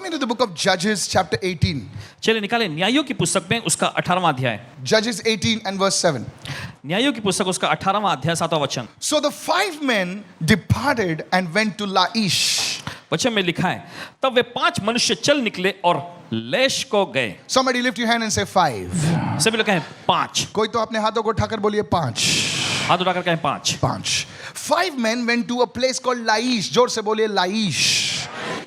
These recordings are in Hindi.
me to the book of Judges chapter 18. चलिए निकालें न्यायों की पुस्तक में उसका 18वां अध्याय। Judges 18 and verse 7. न्यायों की पुस्तक उसका 18वां अध्याय 7वां वचन। So the 5 men departed and went to Laish. वचन में लिखा है, तब वे 5 मनुष्य चल निकले और लेश को गए। Somebody lift your hand and say 5. सभी लोग कहें 5। कोई तो अपने हाथों को उठाकर बोलिए 5. हाथ उठाकर कहें 5। 5. 5 men went to a place called Laish. जोर से बोलिए Laish.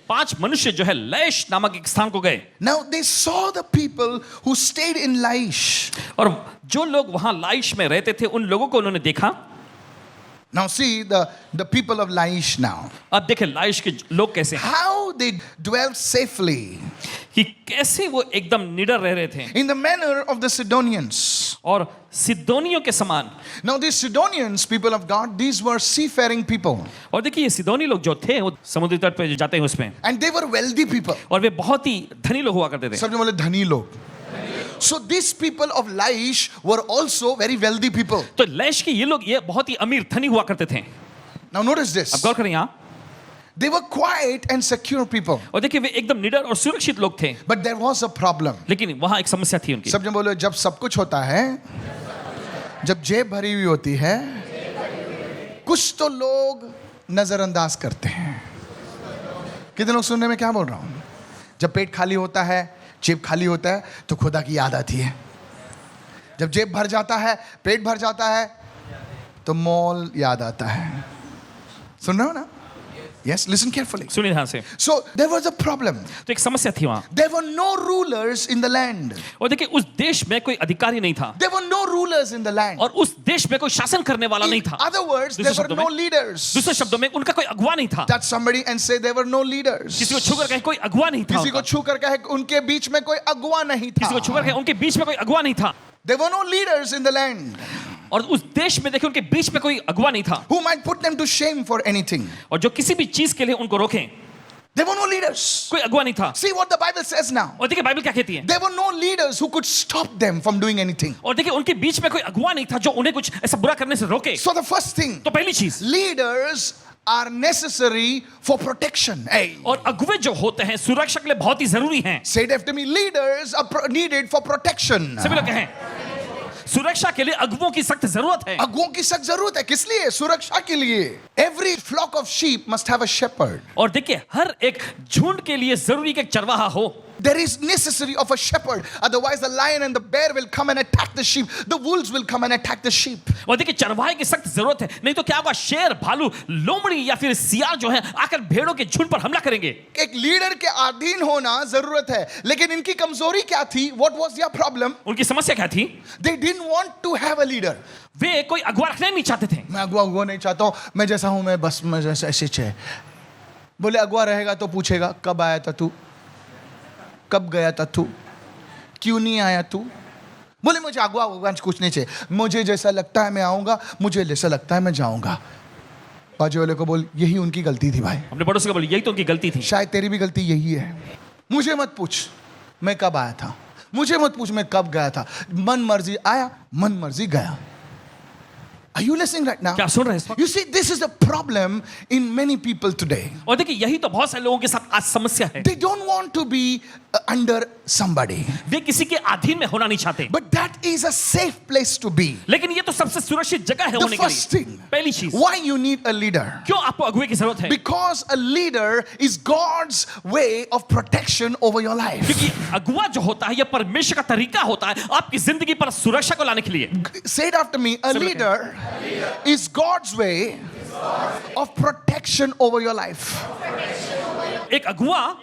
5 मनुष्य जो है लैश नामक एक स्थान को गए। Now they saw the people who stayed in Laish. और जो लोग वहां लाइश में रहते थे उन लोगों को उन्होंने देखा। Now see the people of Laish now. अब देखें लाइश के लोग कैसे हैं, How they dwelt safely कि कैसे वो एकदम निडर रह रहे थे in the manner of the Sidonians. और सिदोनियों के समान। Now these Sidonians, people of God, these were seafaring people. और देखिए ये सिदोनी लोग जो थे वो समुद्री तट पे जाते हैं उसमें, And they were wealthy people. और वे बहुत ही धनी लोग हुआ करते थे। सब जो बोले धनी लोग. So these people of Laish were also very wealthy people. तो लैश के ये लोग ये बहुत ही अमीर धनी हुआ करते थे। Now notice this. अब गौर करें यहाँ, They were quiet and secure people. और देखिए वे एकदम निडर और सुरक्षित लोग थे, But there was a problem. लेकिन वहां एक समस्या थी उनकी। सब जो बोले जब सब कुछ होता है, जब जेब भरी हुई होती है, कुछ तो लोग नजरअंदाज करते हैं। कितने लोग सुनने में क्या बोल रहा हूं? जब पेट खाली होता है, जेब खाली होता है, तो खुदा की याद आती है। जब जेब भर जाता है, पेट भर जाता है, तो मॉल याद आता है। सुन रहे हो ना? Yes, listen carefully. सुनिए ध्यान से। So there was a problem. तो एक समस्या थी वहां, There were no rulers in the land. और देखिए उस देश में कोई अधिकारी नहीं था, There were no rulers in the land. और उस देश में कोई शासन करने वाला नहीं In था। other words, there दूसरे were शब्दों no में- leaders. दूसरे शब्दों में उनका कोई अगुवा नहीं था। Touch somebody and say there were no leaders. किसी को छूकर कहे कोई अगुवा नहीं था, किसी को उनका। छू कर कहे उनके बीच में कोई अगुवा नहीं किसी को छूकर था. कहे उनके बीच में कोई अगुवा नहीं था, There were no leaders in the land और उस देश में देखिए उनके बीच में कोई अगुवा नहीं था, who might put them to shame for anything. और जो किसी भी चीज के लिए उनको रोकें। There were no leaders. कोई अगुवा नहीं था। See what the Bible says now. और देखिए बाइबल क्या कहती है, There were no leaders who could stop them from doing anything. और देखिए उनके बीच में कोई अगुवा नहीं था जो उन्हें कुछ ऐसा बुरा करने से रोके। So the first thing, तो पहली चीज, leaders are necessary for protection. Hey. और अगुवे जो होते हैं सुरक्षा के लिए बहुत ही जरूरी हैं। Say it after me. Leaders are needed for protection. सभी लोग कहें, सुरक्षा के लिए अगुवों की सख्त जरूरत है। अगुओं की सख्त जरूरत है, किस लिए? सुरक्षा के लिए. Every flock of sheep must have a shepherd. और देखिए हर एक झुंड के लिए जरूरी कि एक चरवाहा हो। There is necessary of a shepherd. Otherwise the lion and the bear will come and attack the sheep. The wolves will come and attack the sheep. और देखिए चरवाहे की सख्त जरूरत है, नहीं तो क्या होगा, शेर, भालू, लोमड़ी या फिर सियार जो है आकर भेड़ों के झुंड पर हमला करेंगे। एक लीडर के अधीन होना जरूरत है, लेकिन इनकी कमजोरी क्या थी? What was their problem? उनकी समस्या क्या थी? They didn't want to have a leader. वे कोई अगुवा रखना ही नहीं चाहते थे। मैं अगुआ नहीं चाहता हूं, मैं जैसा हूं मैं बस मैं जैसा ऐसे है। बोले अगुआ रहेगा तो पूछेगा कब आया था तू, कब गया था तू, क्यों नहीं आया तू। बोले मुझे अगुआ कुछ नहीं चाहिए, मुझे जैसा लगता है मैं आऊंगा, मुझे जैसा लगता है मैं जाऊंगा। बाजू वाले को बोल यही उनकी गलती थी भाई, अपने पड़ोसी को बोले यही तो उनकी गलती थी। शायद तेरी भी गलती यही है। मुझे मत पूछ मैं कब आया था, मुझे मत पूछ मैं कब गया था, मन मर्जी आया मन मर्जी गया। Are you listening right now? क्या सुन रहे हैं इस वक्त? You see, this is the problem in many people today. और देखिए यही तो बहुत सारे लोगों के साथ आज समस्या है। They don't want to be under somebody. वे किसी के अधीन में होना नहीं चाहते, But that is a safe place to be. लेकिन ये तो सबसे सुरक्षित जगह है The होने के first लिए। thing, पहली चीज, why you need a leader? क्यों आपको अगुवे की जरूरत है? Because a leader is God's way of protection over your life. क्योंकि अगुवा जो होता है यह परमेश्वर का तरीका होता है आपकी जिंदगी पर सुरक्षा को लाने के लिए। Say it after me. A leader is God's way of protection over your life. एक अगुवा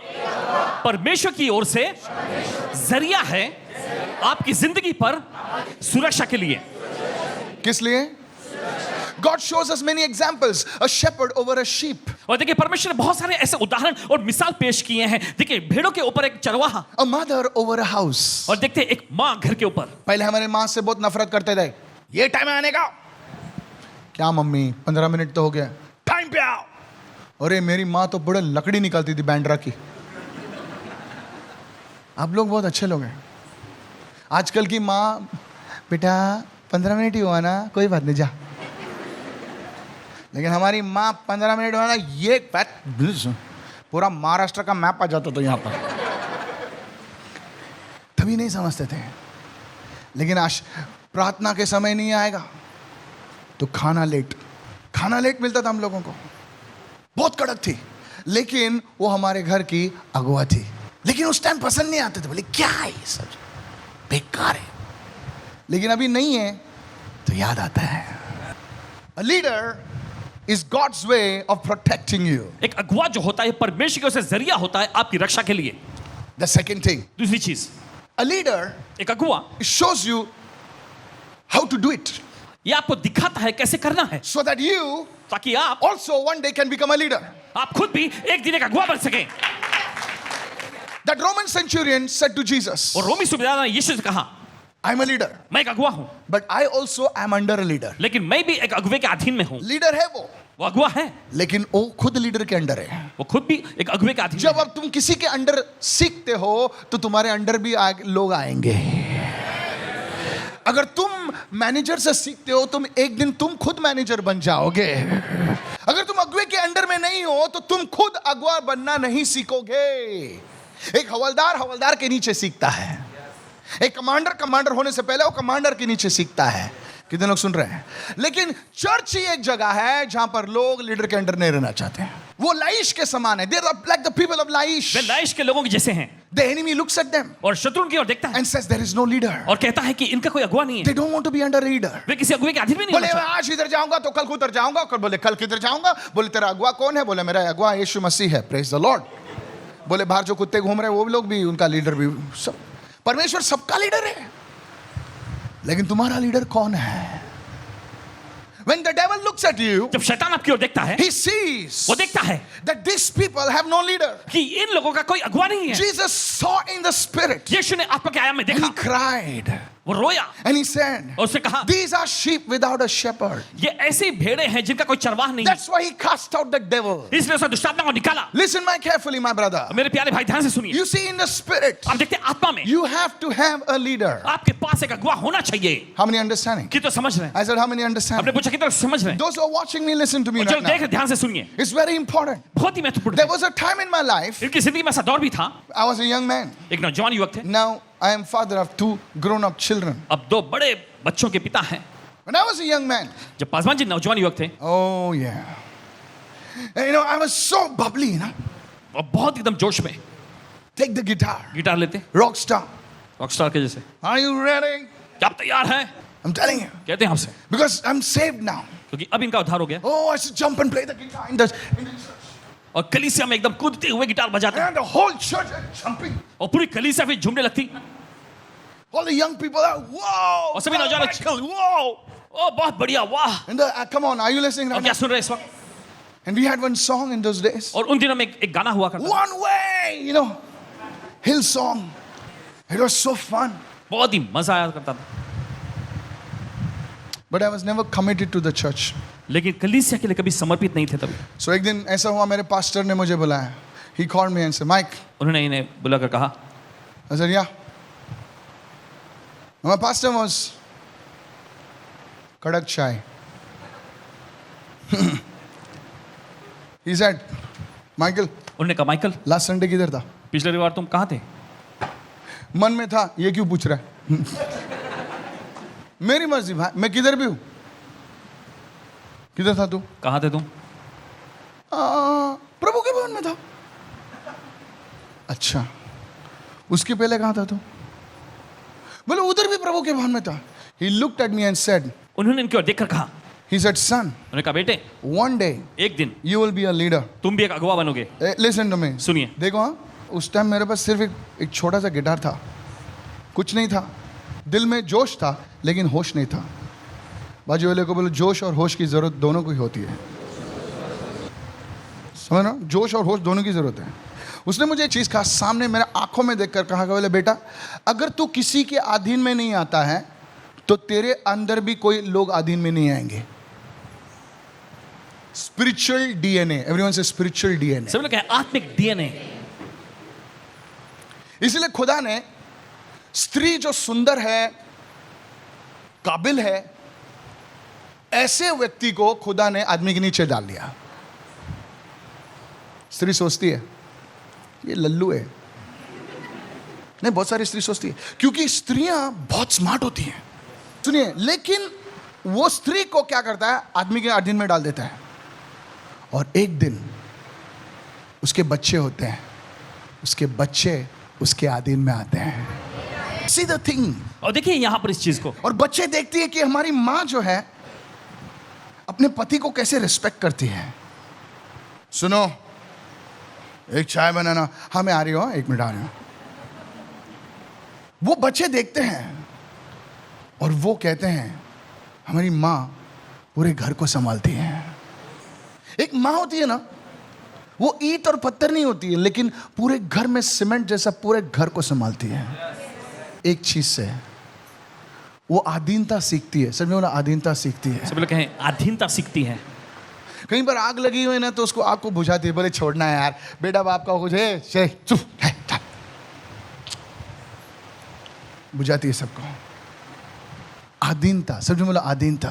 परमेश्वर की ओर से जरिया है आपकी जिंदगी पर सुरक्षा के लिए। किस लिए? God shows us many examples. A shepherd over a sheep. और देखिए परमेश्वर ने बहुत सारे ऐसे उदाहरण और मिसाल पेश किए हैं। देखिए भेड़ों के ऊपर एक चरवाहा, A mother over a house. और देखते हैं एक माँ घर के ऊपर। पहले हमारे माँ से बहुत नफरत करते थे, ये टाइम आने का क्या मम्मी 15 मिनट तो हो गया, टाइम पे आओ। अरे मेरी माँ तो बड़े लकड़ी निकालती थी बैंड्रा की। आप लोग बहुत अच्छे लोग हैं। आजकल की माँ, बेटा 15 मिनट ही हुआ ना, कोई बात नहीं जा। लेकिन हमारी माँ 15 मिनट हुआ ना, ये पूरा महाराष्ट्र का मैप आ जाता था यहाँ पर। कभी नहीं समझते थे, लेकिन आज प्रार्थना के समय नहीं आएगा तो खाना लेट मिलता था हम लोगों को। बहुत कड़क थी, लेकिन वो हमारे घर की अगुआ थी। लेकिन उस टाइम पसंद नहीं आते थे, बोले क्या है ये सब, बेकार है। लेकिन अभी नहीं है तो याद आता है। A leader is God's way of protecting you. एक अगुवा जो होता है परमेश्वर के ओर से जरिया होता है आपकी रक्षा के लिए। The second thing, दूसरी चीज, a leader एक अगुवा shows you how to do it ये आपको दिखाता है कैसे करना है, so that you ताकि आप also one day can become a leader. आप खुद भी एक दिन एक अगुवा बन सके। That Roman centurion said to Jesus, और रोमी सूबेदार ने यीशु से कहा, I'm a leader, मैं एक अगुआ हूं, but I also am under a leader. लेकिन मैं भी एक अगुवे के अधीन में हूं। लीडर है वो अगुआ है, लेकिन वो खुद लीडर के अंडर है। वो खुद भी एक अगुवे के अधीन जब है। अब तुम किसी के अंडर सीखते हो तो तुम्हारे अंडर भी लोग आएंगे। अगर तुम मैनेजर से सीखते हो तुम एक दिन तुम खुद मैनेजर बन जाओगे। अगर तुम अगुवे के अंडर में नहीं हो तो तुम खुद अगुआ बनना नहीं सीखोगे। एक हवलदार के नीचे सीखता है, एक कमांडर होने से पहले वो कमांडर के नीचे सीखता है। कितने लोग सुन रहे हैं? लेकिन चर्च ही एक जगह है जहां पर लोग लीडर के अंडर नहीं रहना चाहते हैं। वो लाइश के समान है। They are like the people of Laish. वे लाइश के लोगों के जैसे हैं। The enemy looks at them और शत्रु उनकी ओर देखता है and says there is no leader. और कहता है कि इनका कोई अगुवा नहीं है। They don't want to be under a leader. वे किसी अगुवे के अधीन में नहीं बोले होना मैं चाहते। आज इधर जाऊंगा तो कल उधर जाऊंगा, बोले कल किधर जाऊंगा, बोले तेरा अगुआ कौन है, बोले मेरा अगुआ यीशु मसीह है, प्रेज द लॉर्ड। बोले बाहर जो कुत्ते घूम रहे हैं वो लोग भी, उनका लीडर भी, सब परमेश्वर सबका लीडर है। लेकिन तुम्हारा लीडर कौन है? When the devil looks at you, जब शैतान आपकी ओर देखता है, he sees वो देखता है that these people have no leader. कि इन लोगों का कोई अगुवा नहीं है। Jesus saw in the spirit यीशु ने आत्मा के आयाम में and देखा, he cried वो रोया and he said, और उसने कहा, these are sheep without a shepherd. ये ऐसी भेड़ें हैं जिनका कोई चरवाह नहीं है। That's why he cast out the devil. इसलिए उसने दुष्टात्मा को निकाला। Listen my carefully, my brother. मेरे प्यारे भाई ध्यान से सुनिए, You see in the spirit, आप देखते हैं आत्मा में you have to have a leader. आपके पास एक अगुवा होना चाहिए। How many understanding? कि तो समझ रहे हैं? I said, how many आपने understand? पूछा कि तो समझ रहे हैं? Those who are watching me, listen to me और जो right देख now. रहे ध्यान से सुनिए, It's very important. बहुत ही महत्वपूर्ण There है। was a time in my life, इनकी जिंदगी में ऐसा दौर भी था, I was a young man. एक नौजवान युवक थे, Now I am father of 2 grown-up children. अब 2 बड़े बच्चों के पिता हैं। When I was a young man, जब पासवान जी नौजवान युवक थे, oh yeah, and, you know, I was so bubbly, you know. और बहुत एकदम जोश में Take the guitar, गिटार लेते, rock star. रॉकस्टार के जैसे। Are you ready? क्या आप तैयार हैं? I'm telling you, कहते हैं आपसे, because I'm saved now. क्योंकि अब इनका उद्धार हो गया। Oh, I should jump and play the guitar in the और कलीसिया में एकदम कूदते हुए गिटार बजाते हैं, and the whole church is jumping. और पूरी कलीसिया फिर झूमने लगती। All the young people are, whoa, और सभी नौजवान Michael, whoa. ओ बहुत बढ़िया, वाह। And come on, are you listening और right क्या now? सुन रहे हैं इस वक्त? And we had one song in those days. और उन दिनों में एक गाना हुआ करता था, One way, you know, hill song. It was so fun. बहुत ही मजा आया करता था। But I was never committed to the church. लेकिन कलीसिया के लिए कभी समर्पित नहीं थे तभी। So एक दिन ऐसा हुआ, मेरे pastor ने मुझे बुलाया. He called me and said, Mike. उन्होंने इन्हें बुलाकर कहा, I said, yeah. My pastor was Kadak Chai. He said, Michael, उन्होंने कहा, माइकल last Sunday किधर था? पिछले रविवार तुम कहाँ थे? मन में था, ये क्यों पूछ रहा है? मेरी मर्जी भाई, मैं किधर भी हूं। किधर था तू? कहाँ थे तुम? प्रभु के भवन में था। अच्छा, उसके पहले कहाँ था तू? बोले उधर भी प्रभु के भवन में था। He looked at me and said, उन्होंने इनकी ओर देखकर कहा, he said, son, उन्होंने कहा, बेटे one day एक दिन you will be a leader. तुम भी एक अगुवा बनोगे। Listen to me. सुनिए, देखो हाँ, उस टाइम मेरे पास सिर्फ एक छोटा सा गिटार था, कुछ नहीं था, दिल में जोश था लेकिन होश नहीं था। बाजू वाले को बोलो, जोश और होश की जरूरत दोनों को ही होती है। समझ रहे हो? जोश और होश दोनों की जरूरत है। उसने मुझे एक चीज कहा, सामने मेरे आंखों में देखकर कहा, बोले बेटा, अगर तू किसी के अधीन में नहीं आता है तो तेरे अंदर भी कोई लोग अधीन में नहीं आएंगे। स्पिरिचुअल डीएनए, एवरीवन से स्पिरिचुअल डीएनए। सब लोग कहें आत्मिक डीएनए। इसलिए खुदा ने स्त्री जो सुंदर है, काबिल है, ऐसे व्यक्ति को खुदा ने आदमी के नीचे डाल दिया। स्त्री सोचती है ये लल्लू है, नहीं, बहुत सारी स्त्री सोचती है क्योंकि स्त्रियां बहुत स्मार्ट होती हैं। सुनिए, लेकिन वो स्त्री को क्या करता है, आदमी के अधीन में डाल देता है और एक दिन उसके बच्चे होते हैं, उसके बच्चे उसके अधीन में आते हैं। See the thing. और देखिए यहां पर इस चीज को, और बच्चे देखती है कि हमारी माँ जो है अपने पति को कैसे रिस्पेक्ट करती है। सुनो, एक चाय बनाना। हाँ मैं आ रही हूँ, 1 मिनट आ रही हूँ। वो बच्चे देखते हैं और वो कहते हैं हमारी माँ पूरे घर को संभालती है। एक माँ होती है ना, वो ईंट और पत्थर नहीं होती है, लेकिन पूरे घर में सीमेंट जैसा पूरे घर को संभालती है। एक चीज से वो अधीनता सीखती है। समझो ना, अधीनता सीखती है। सब लोग कहें अधीनता सीखती है। कहीं पर आग लगी हुई है ना, तो उसको आग को बुझाती है। बोले छोड़ना है यार, बेटा बाप का कुछ है, चुप है, बुझाती है सबको। अधीनता, समझो, बोला अधीनता।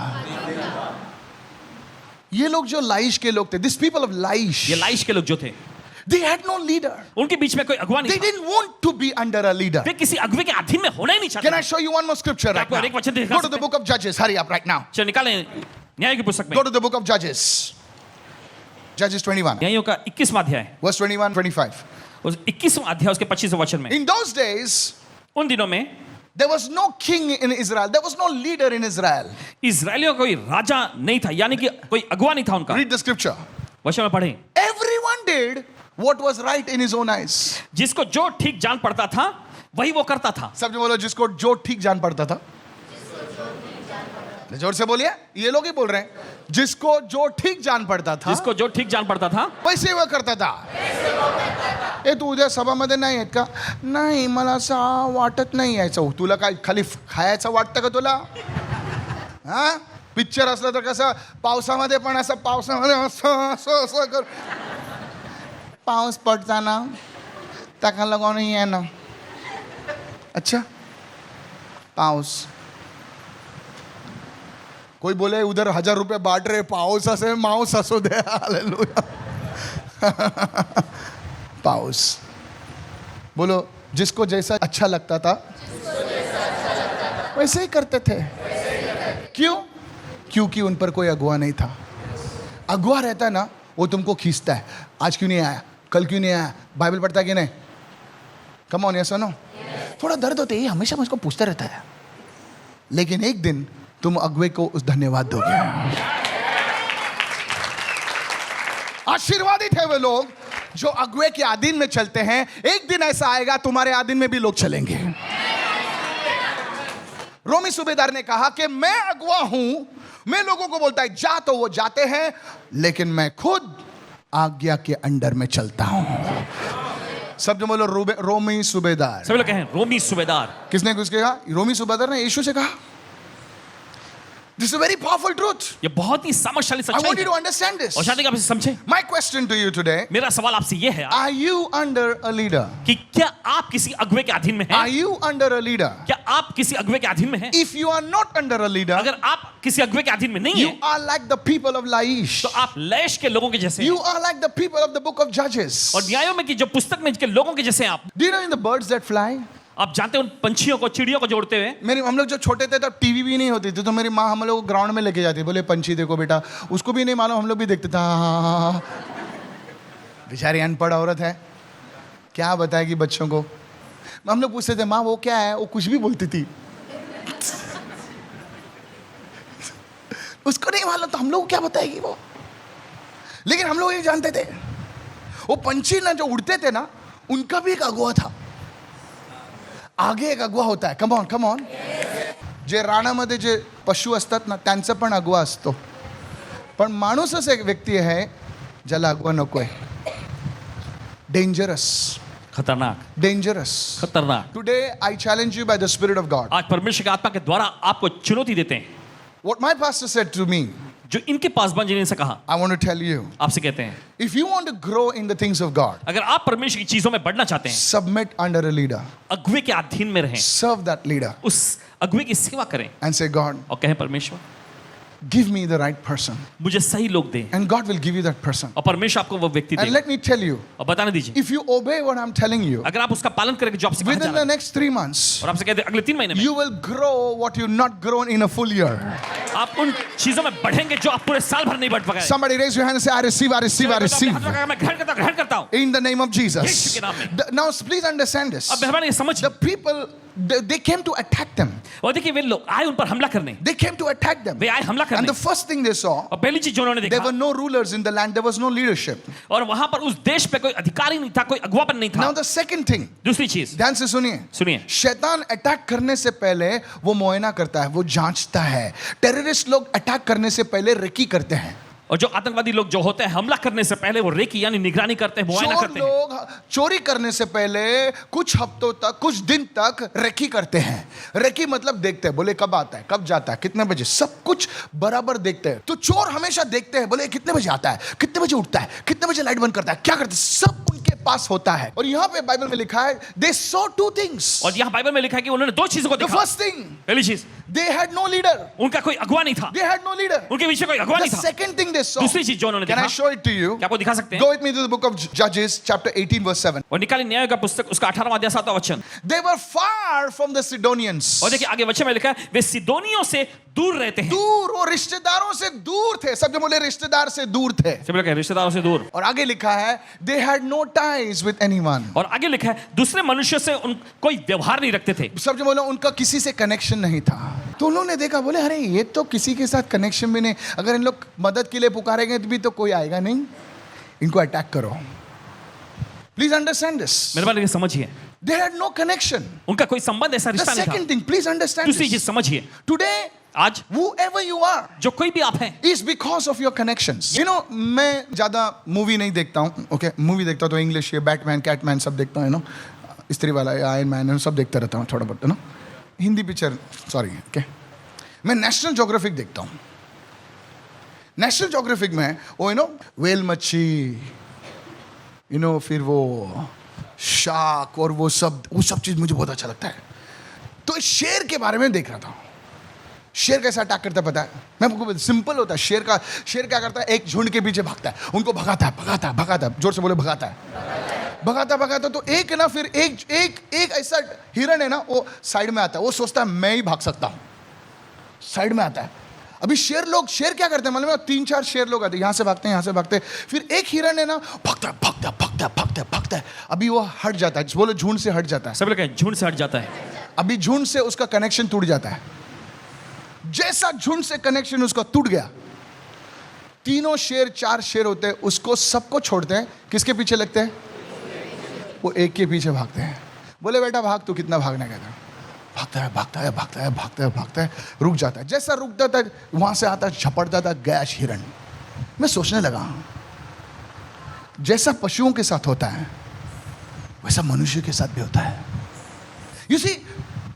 ये लोग जो लाइश के लोग थे, दिस पीपल ऑफ लाइश, ये लाइश के लोग जो थे, they had no leader. उनके बीच में कोई अगुवा नहीं They था। didn't want to be under a leader. वे किसी अगुवे के अधीन में होना ही नहीं चाहते। Can I show you one more scripture right आपको now? एक वचन दिखा Go to सकते the book of Judges. Hurry up right now. चलो निकालें न्याय की पुस्तक में। Go to the book of Judges. Judges 21, न्यायों का 21वां अध्याय, verse 21, 25. उस 21वां अध्याय उसके 25वें वचन में, In those days, उन दिनों में there was no king in Israel. There was no leader in Israel. इजराइलियों का कोई राजा नहीं था, यानी कि कोई अगुवा नहीं था उनका। Read the scripture. वचन में पढ़ें, Everyone did what was right in his own eyes. जिसको जो ठीक जान पड़ता था वही वो करता था। सब जो बोलो, जिसको जो ठीक जान पड़ता था। जोर से बोलिए, ये लोग ही बोल रहे हैं। जिसको जो ठीक जान पड़ता था, जिसको जो ठीक जान पड़ता था वैसे वो करता था। ए तू उद्या सभामध्ये नाही आहेत का? नाही, मला असं वाटत नाही यायचं. तुला काय खाली खायचं वाटतं का तुला? हा, पिक्चर असलं तर कसं पावसामध्ये पण असं पावसामध्ये असं असं असं कर, पाऊस पडताना टाका लगावून आहे ना. अच्छा, पाऊस. कोई बोले उधर 1000 रुपये बांट रहे, पाऊस असे माऊस असू दे. हालेलुया. पाऊस. बोलो, जिसको जैसा अच्छा लगता था वैसे ही करते थे। क्यों? क्योंकि उन पर कोई अगुवा नहीं था। अगुवा रहता है ना, वो तुमको खींचता है। आज क्यों नहीं आया, कल क्यों नहीं आया, बाइबल पढ़ता कि नहीं? कम ऑन, यस और नो? थोड़ा दर्द होते ही हमेशा मुझको पूछता रहता है, लेकिन एक दिन तुम अगुवे को उस धन्यवाद दोगे। आशीर्वादित है वे लोग जो अगुवे के अधीन में चलते हैं। एक दिन ऐसा आएगा तुम्हारे अधीन में भी लोग चलेंगे। रोमी सूबेदार ने कहा कि मैं अगुवा हूं, मैं लोगों को बोलता है जा, तो वो जाते हैं, लेकिन मैं खुद आज्ञा के अंडर में चलता हूं। सब जो बोलो, रोमी सूबेदार। सभी लोग कहें रोमी सूबेदार। किसने कुछ कहा? रोमी सूबेदार ने यीशु से कहा। This is a very powerful truth. ये बहुत ही सामर्थ्यशाली I सच्चाई want you है to understand this. और शायद आप इसे समझे। My question to you today, मेरा सवाल आपसे ये है are you under a leader? कि क्या आप किसी अगुवे के अधीन में हैं? Are you under a leader? क्या आप किसी अगुवे के अधीन में हैं? If you are not under a leader, अगर आप किसी अगुवे के अधीन में नहीं you हैं, are like the people of Laish. तो आप लैश के लोगों के जैसे हैं। You are like the people of the book of Judges. और न्यायों में की जो पुस्तक में के लोगों के जैसे हैं आप। Do you know in the birds that fly? आप जानते हैं उन पंछियों को, चिड़ियों को जोड़ते हुए। हम लोग जब छोटे थे तब टीवी भी नहीं होती थी, तो मेरी माँ हम लोग को ग्राउंड में लेके जाती, बोले पंछी देखो बेटा। उसको भी नहीं मालूम, हम लोग भी देखते थे। हाँ, बेचारी अनपढ़ औरत है, क्या बताएगी बच्चों को। हम लोग पूछते थे माँ वो क्या है, वो कुछ भी बोलती थी। उसको नहीं मालूम तो हम लोग को क्या बताएगी वो। लेकिन हम लोग ये जानते थे, वो पंछी ना जो उड़ते थे ना, उनका भी एक अगुवा था। आगे एक अगुवा होता है। Come on, come on. जे रानामध्ये जे पशु असतात ना, त्यांचा पण अगुवा असतो, पण माणूसच एक व्यक्ती आहे ज्याला अगुवा नकोय। डेंजरस, खतरनाक, डेंजरस, खतरनाक। Today I challenge you by the spirit of God. आज परमेश्वर की आत्मा के द्वारा आपको चुनौती देते हैं। What my pastor said to me, जो इनके पास बन जिन्हें से कहा, I want to tell you, आपसे कहते हैं, if you want to grow in the things of God, अगर आप परमेश्वर की चीजों में बढ़ना चाहते हैं, सबमिट अंडर अ लीडर, अगुवे के अधीन में रहें, सर्व दैट लीडर, उस अगुवे की सेवा करें एंड से गॉड, और कहें परमेश्वर give me the right person. मुझे सही लोग दें, And God will give you that person. और परमेश्वर आपको वो व्यक्ति And देगा। let me tell you, और बताने दीजिए, if you obey what I'm telling you, अगर आप उसका पालन करेंगे जो आपसे कहा जा within रहा the है, next 3 months, और आपसे कहते हैं अगले 3 महीने में you will grow what you've not grown in a full year. आप उन चीजों में बढ़ेंगे जो आप पूरे साल भर नहीं बढ़ पाए। Somebody raise your hand and say, I receive, I receive, I receive. मैं ग्रहण करता हूँ In the name of Yeshu Jesus. के नाम में। Now, please understand this. अब मेहरबानी समझ, The people, they came to attack them. और देखिए वे लोग आए उन पर हमला करने, They came to attack them. वे आए हमला And करने, the first thing they saw, और पहली चीज जो उन्होंने there were देखा, no rulers in the land. There was no leadership. और वहां पर उस देश पे कोई अधिकारी नहीं था, कोई अगुवापन नहीं Now था। the second thing, दूसरी चीज ध्यान से सुनिए, सुनिए, शैतान अटैक करने से पहले वो मुआयना करता है, वो जांचता है। टेररिस्ट लोग अटैक करने से पहले रेकी करते हैं। और जो आतंकवादी लोग जो होते हैं हमला करने से पहले वो रेकी यानी निगरानी करते हैं, मुआयना चोर करते हैं। लोग चोरी करने से पहले कुछ हफ्तों तक, कुछ दिन तक रेकी करते हैं। रेकी मतलब देखते हैं, बोले कब आता है, कब जाता है, कितने बजे, सब कुछ बराबर देखते हैं। तो चोर हमेशा देखते हैं, बोले कितने बजे आता है, कितने बजे उठता है, कितने बजे लाइट बंद करता है, क्या करता है, सब उनके पास होता है। और यहाँ पे बाइबल में लिखा है, they saw 2 things. और यहाँ बाइबल में लिखा है कि उन्होंने 2 चीजों को The देखा। first thing, पहली चीज, they had no leader. उनका कोई अगुवा नहीं था, They had no leader. उनके पीछे कोई अगुवा The नहीं था। second thing they saw. दूसरी चीज जो उन्होंने Can I देखा, show it to you? क्या आपको दिखा सकते हैं? Go with me to the book of Judges, chapter 18, verse 7. और निकाली न्याय का पुस्तक उसका 18वां अध्याय 7वां वचन। They were far from the Sidonians. और देखिए आगे वचन में लिखा है वे सिदोनियों से दूर रहते हैं। दूर, वो रिश्तेदारों से दूर थे। सब जो बोले रिश्तेदार से दूर थे। सब लोग रिश्तेदारों से दूर। और आगे लिखा है they had no ties with anyone. और आगे लिखा है दूसरे मनुष्य से उन कोई व्यवहार नहीं रखते थे। सब जो बोले उनका किसी से कनेक्शन नहीं था। तो उन्होंने देखा, बोले अरे ये तो किसी के साथ कनेक्शन भी नहीं, अगर इन लोग मदद के लिए पुकारेंगे तो भी तो कोई आएगा नहीं, इनको अटैक करो। Please understand this. मेहरबानी समझिए, They had no connection. उनका कोई संबंध ऐसा The रिश्ता नहीं second था। thing, please understand दूसरी चीज this. समझिए, Today, आज whoever you are, जो कोई भी आप हैं, is because of your connections. You know, मैं ज़्यादा मूवी नहीं देखता हूँ, ओके, मूवी देखता हूँ तो इंग्लिश ये बैटमैन, कैटमैन सब देखता हूँ, स्त्री वाला, आयरन मैन, सब देखता रहता हूँ थोड़ा बहुत, है ना। Hindi picture, sorry, okay. मैं नेशनल ज्योग्राफिक देखता हूँ। नेशनल ज्योग्राफिक में वो वेल मच्छी, फिर वो शार्क और वो सब चीज़ मुझे बहुत अच्छा लगता है। तो इस शेर के बारे में देख रहा था। शेर कैसा अटैक करता है पता है? मैं आपको सिंपल होता है। शेर क्या करता है, एक झुंड के पीछे भागता है, उनको भगाता है, जोर से बोले भगाता है। तो एक है ना, फिर एक ऐसा हिरण है ना, वो साइड में आता है, वो सोचता है मैं ही भाग सकता हूँ, साइड में आता है। अभी शेर क्या करते हैं मालूम है, 3-4 शेर लोग आते हैं, यहाँ से भागते हैं, फिर एक हिरण है ना भागता है, अभी वो हट जाता है, बोले झुंड से हट जाता है। सब लोग झुंड से हट जाता है, अभी झुंड से उसका कनेक्शन टूट जाता है। जैसा झुंड से कनेक्शन उसका टूट गया, 4 शेर होते हैं, उसको सबको छोड़ते हैं, किसके पीछे लगते हैं? वो एक के पीछे भागते हैं। बोले बेटा भाग, तू कितना भागना कहता है? भागता है, रुक जाता है। जैसा रुकता था वहां से आता, झपटता था गैस हिरण। मैं सोचने लगा, जैसा पशुओं के साथ होता है वैसा मनुष्य के साथ भी होता है। You see,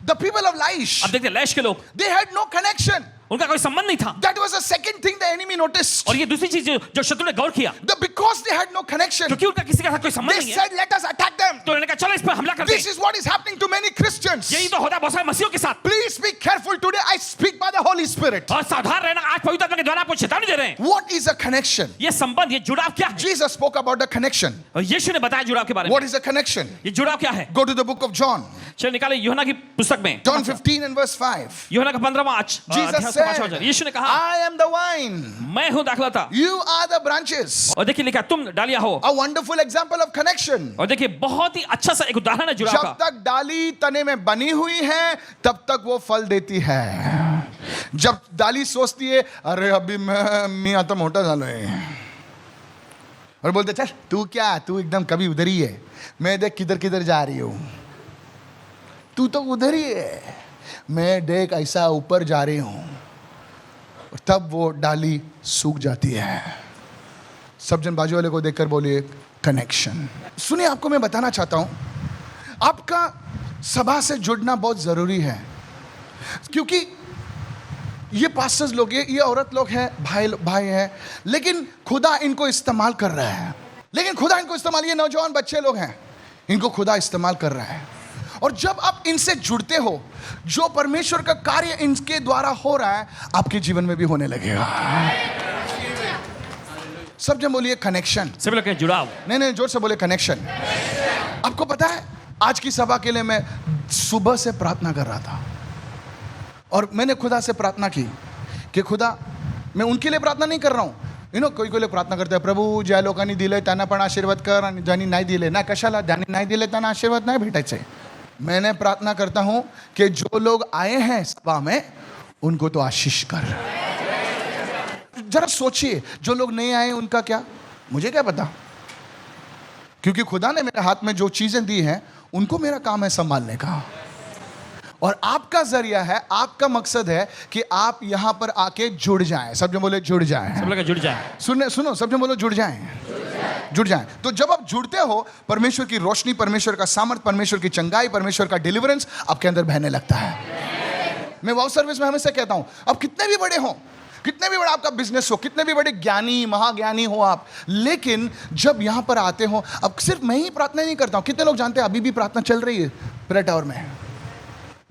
the people of Laish, अब देखते हैं लैश के लोग, they had no connection. उनका कोई संबंध नहीं था। That was the second thing the enemy noticed. और ये दूसरी चीज जो शत्रु ने गौर किया, Because they had no connection, क्योंकि उनका किसी के साथ कोई संबंध they नहीं है, said, let us attack them. तो उन्होंने कहा चलो इस पर हमला करते This हैं। is what is happening to many Christians. यही तो होता है बहुत सारे मसीहों के साथ। Please be careful today. I speak by the Holy Spirit. और सावधान रहना, आज पवित्र आत्मा के द्वारा आपको चेतावनी दे रहे हैं। What is a connection? ये संबंध, ये जुड़ाव क्या है? Jesus spoke about the connection. और यीशु ने बताया जुड़ाव के बारे में। What is a connection? ये जुड़ाव क्या है? Go to the book of John. चलो निकाले यूहन्ना की पुस्तक में, John 15 and verse 5. यूहन्ना का 15वां Jesus said, यीशु ने कहा I am the wine. मैं हूं दाखलता, You are the branches. और देखिए लिखा तुम डालियां हो। A wonderful example of connection. और देखिए बहुत ही अच्छा सा एक उदाहरण है जुड़ाव जब का। तक डाली तने में बनी हुई है तब तक वो फल देती है। जब डाली सोचती है अरे अभी मैं मियां तो मोटा झालो है, और बोलते चल तू एकदम कभी उधर ही है, मैं देख किधर किधर जा रही हूं, तू तो उधर ही है, मैं देख ऐसा ऊपर जा रही हूं, और तब वो डाली सूख जाती है। सब जन बाजू वाले को देखकर बोलिए कनेक्शन। सुनिए, आपको मैं बताना चाहता हूं, आपका सभा से जुड़ना बहुत जरूरी है, क्योंकि ये पास्टर्स लोग, ये औरत लोग हैं, भाई हैं, लेकिन खुदा इनको इस्तेमाल कर रहा है। ये नौजवान बच्चे लोग हैं, इनको खुदा इस्तेमाल कर रहा है। और जब आप इनसे जुड़ते हो, जो परमेश्वर का कार्य इनके द्वारा हो रहा है आपके जीवन में भी होने लगेगा। सब जन बोलिए कनेक्शन। सभी लोग कहें जुड़ाव। नहीं, जोर से बोले कनेक्शन। आपको पता है आज की सभा के लिए मैं सुबह से प्रार्थना कर रहा था और मैंने खुदा से प्रार्थना की कि खुदा, मैं उनके लिए प्रार्थना नहीं कर रहा हूं। कोई लोग प्रार्थना करते हैं, प्रभु ज्या लोकांनी दिले त्यांना पण आशीर्वाद कर आणि ज्यांनी नाही दिले ना कशाला, ज्यांनी नाही दिले त्यांना आशीर्वाद नाही भेटायचे। मैंने प्रार्थना करता हूं कि जो लोग आए हैं सभा में उनको तो आशीष कर। जरा सोचिए, जो लोग नहीं आए उनका क्या, मुझे क्या पता, क्योंकि खुदा ने मेरे हाथ में जो चीजें दी हैं उनको मेरा काम है संभालने का। और आपका जरिया है, आपका मकसद है कि आप यहां पर आके जुड़ जाएं। सब जन बोले जुड़ जाएं। सब लोग जुड़ जाएं। सुनो, सब जन बोलो जुड़ जाएं। जुड़ जाएं। तो जब आप जुड़ते हो, परमेश्वर की रोशनी, परमेश्वर का सामर्थ, परमेश्वर की चंगाई, परमेश्वर का डिलीवरेंस आपके अंदर बहने लगता है। मैं वाउ सर्विस में हमेशा कहता हूं, अब कितने भी बड़े हो, कितने भी बड़ा आपका बिजनेस हो, कितने भी बड़े ज्ञानी महाज्ञानी हो आप, लेकिन जब यहां पर आते हो, अब सिर्फ मैं ही प्रार्थना नहीं करता हूं। कितने लोग जानते हैं अभी भी प्रार्थना चल रही है प्रेयर टावर में,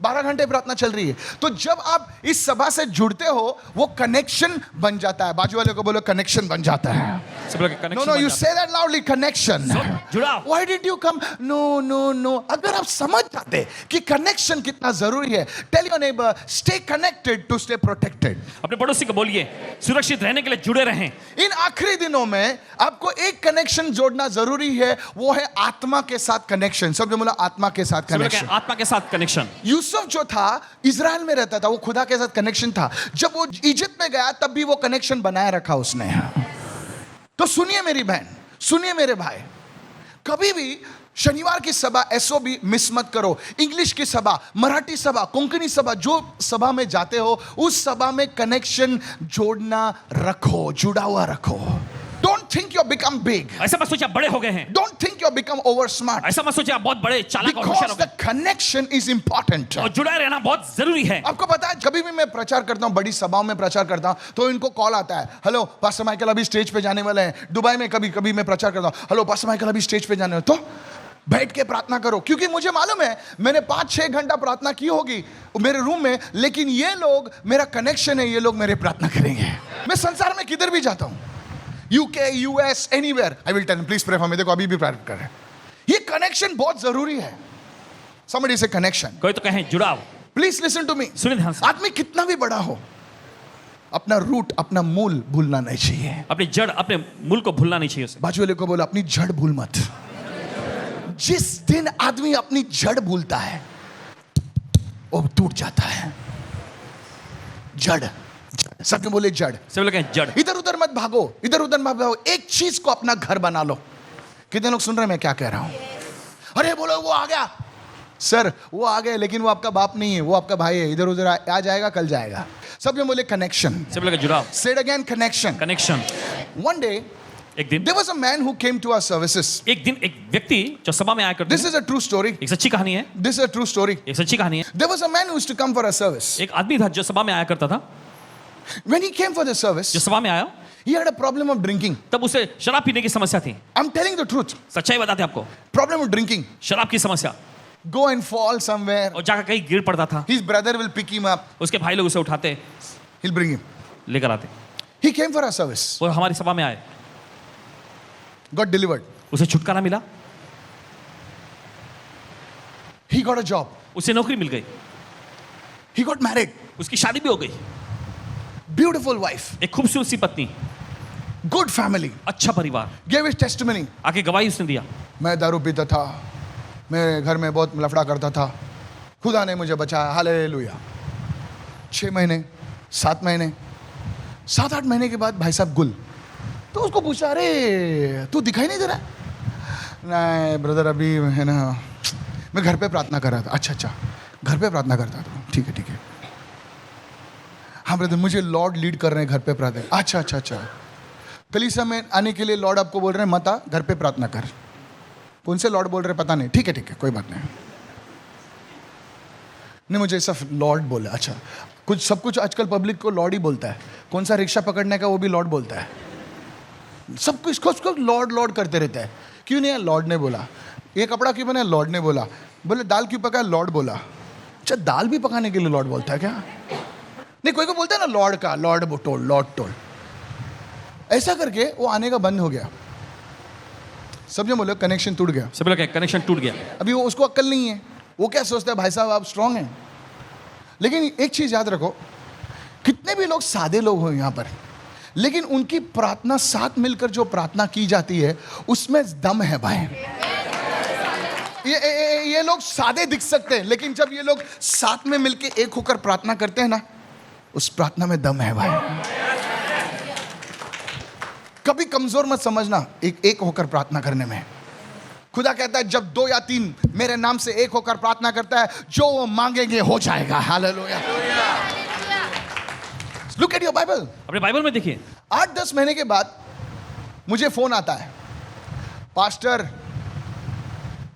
12 घंटे प्रार्थना चल रही है। तो जब आप इस सभा से जुड़ते हो, वो कनेक्शन बन जाता है। बाजू वाले को बोलो कनेक्शन बन जाता है। No, you say that loudly, connection. जुड़ाव। Why did you come? No. अगर आप समझ जाते कि कनेक्शन कितना जरूरी है, tell your neighbour, stay connected to stay protected. अपने पड़ोसी को बोलिए सुरक्षित रहने के लिए जुड़े रहें। इन आखिरी दिनों में आपको एक कनेक्शन जोड़ना जरूरी है, वो है आत्मा के साथ कनेक्शन। सब जो बोला आत्मा के साथ कनेक्शन। आत्मा के साथ कनेक्शन। यूसुफ जो था इजराइल में रहता था, वो खुदा के साथ कनेक्शन था। जब वो इजिप्ट में गया तब भी वो कनेक्शन बनाए रखा उसने। तो सुनिए मेरी बहन, सुनिए मेरे भाई, कभी भी शनिवार की सभा एसओबी मिस मत करो। इंग्लिश की सभा, मराठी सभा, कोंकणी सभा, जो सभा में जाते हो उस सभा में कनेक्शन जोड़ना रखो, जुड़ा हुआ रखो। Don't think you become big. ऐसा मत सोचिए आप बड़े हो गए हैं। Don't think you become over smart. ऐसा मत सोचिए आप बहुत बड़े चालाक और होशियार हो because the connection is important. और जुड़ा रहना बहुत जरूरी है। आपको पता है, कभी भी मैं प्रचार करता हूं, बड़ी सभाओं में प्रचार करता हूं, तो इनको कॉल आता है, हेलो पास्टर माइकल अभी स्टेज पे जाने वाले हैं। दुबई में कभी मैं प्रचार करता हूं, हेलो पास्टर माइकल अभी स्टेज पे जाने वाले, तो बैठ के प्रार्थना करो, क्योंकि मुझे मालूम है मैंने 5-6 घंटा प्रार्थना की होगी मेरे रूम में, लेकिन ये लोग मेरा कनेक्शन है, ये लोग मेरे प्रार्थना करेंगे। मैं संसार में किधर भी जाता हूं, UK, US, anywhere, I will tell please pray for me. देखो अभी भी प्रार्थना कर रहे हैं। ये कनेक्शन बहुत जरूरी है। समबडी से कनेक्शन। कोई तो कहें जुड़ाव। Please listen to me. सुनिए ध्यान से। आदमी कितना भी बड़ा हो, अपना रूट, अपना मूल भूलना नहीं चाहिए। अपनी जड़, अपने मूल को भूलना नहीं चाहिए उसे। बाजू वाले को बोला अपनी जड़ भूल मत। जिस दिन आदमी अपनी जड़ भूलता है वो टूट जाता है। जड़, सब बोले जड़। सब लोग कहें जड़। इधर उधर मत भागो, इधर उधर मत भागो, एक चीज को अपना घर बना लो। कितने लोग सुन रहे हैं मैं क्या कह रहा हूं? अरे बोलो वो आ गया सर, वो आ गए, लेकिन वो आपका बाप नहीं है, वो आपका भाई है, इधर उधर आ जाएगा, कल जाएगा। सब ये बोले कनेक्शन। सब लोग जुड़ाव। से it again, connection. Connection. One day, एक दिन there was a man who came to our services. एक दिन एक व्यक्ति जो सभा में आया करते This is a true story. एक सच्ची कहानी है। This is a true story. एक सच्ची कहानी है। There was a man who used to come for a service. एक आदमी था जो सभा में आया करता था। When he came for the service, जो सभा में आया he had a problem of drinking. तब उसे शराब पीने की समस्या थी। I'm telling the truth. सच्चाई बताते आपको। Problem of drinking. शराब की समस्या। Go and fall somewhere. और जाकर कहीं गिर पड़ता था। His brother will pick him up. उसके भाई लोग उसे उठाते, He'll bring him. लेकर आते। He came for our service. वो हमारी सभा में आए, Got delivered. उसे छुटकारा मिला, He got a job. उसे नौकरी मिल गई, He got married. उसकी शादी भी हो गई, Beautiful wife. एक खूबसूरत सी पत्नी, Good family. अच्छा परिवार। Gave his testimony. आके गवाही उसने दिया, मैं दारू पीता था, मैं घर में बहुत लफड़ा करता था, खुदा ने मुझे बचाया, हालेलुया। 6 महीने, 7 महीने, 7-8 महीने के बाद भाई साहब गुल। तो उसको पूछा, अरे तू दिखाई नहीं दे रहा? नहीं ब्रदर, अभी है ना, मैं घर पे प्रार्थना कर रहा था। अच्छा, घर पे प्रार्थना करता था, ठीक है। हाँ ब्रदर, मुझे लॉर्ड लीड कर रहे हैं घर पे प्रार्थना। अच्छा। कलीसिया में आने के लिए लॉर्ड आपको बोल रहे हैं मत आ, घर पे प्रार्थना कर। कौन से लॉर्ड बोल रहे हैं पता नहीं, ठीक है, कोई बात नहीं, मुझे सब लॉर्ड बोला। अच्छा, सब कुछ आजकल पब्लिक को लॉर्ड ही बोलता है। कौन सा रिक्शा पकड़ने का वो भी लॉर्ड बोलता है। सब कुछ लॉर्ड करते रहता है। क्यों नहीं? लॉर्ड ने बोला। ये कपड़ा क्यों बना? लॉर्ड ने बोला। बोले दाल क्यों पकाया? लॉर्ड बोला। अच्छा, दाल भी पकाने के लिए लॉर्ड बोलता है क्या? नहीं, कोई को बोलता है ना लॉर्ड का, लॉर्ड टोल्ड, लॉर्ड टोल्ड। ऐसा करके वो आने का बंद हो गया। सबने बोला कनेक्शन टूट गया। सब लोग कनेक्शन टूट गया। अभी वो उसको अक्ल नहीं है, वो क्या सोचता है भाई साहब आप स्ट्रांग हैं। लेकिन एक चीज याद रखो, कितने भी लोग सादे लोग हो यहाँ पर, लेकिन उनकी प्रार्थना साथ मिलकर जो प्रार्थना की जाती है उसमें दम है भाई। ये लोग सादे दिख सकते हैं, लेकिन जब ये लोग साथ में मिलके एक होकर प्रार्थना करते हैं ना, उस प्रार्थना में दम है भाई। कभी कमजोर मत समझना एक होकर प्रार्थना करने में। खुदा कहता है जब 2 या 3 मेरे नाम से एक होकर प्रार्थना करता है, जो वो मांगेंगे हो जाएगा। Hallelujah. Look at your Bible. अपने बाइबल में देखिए, 8-10 महीने के बाद मुझे फोन आता है, पास्टर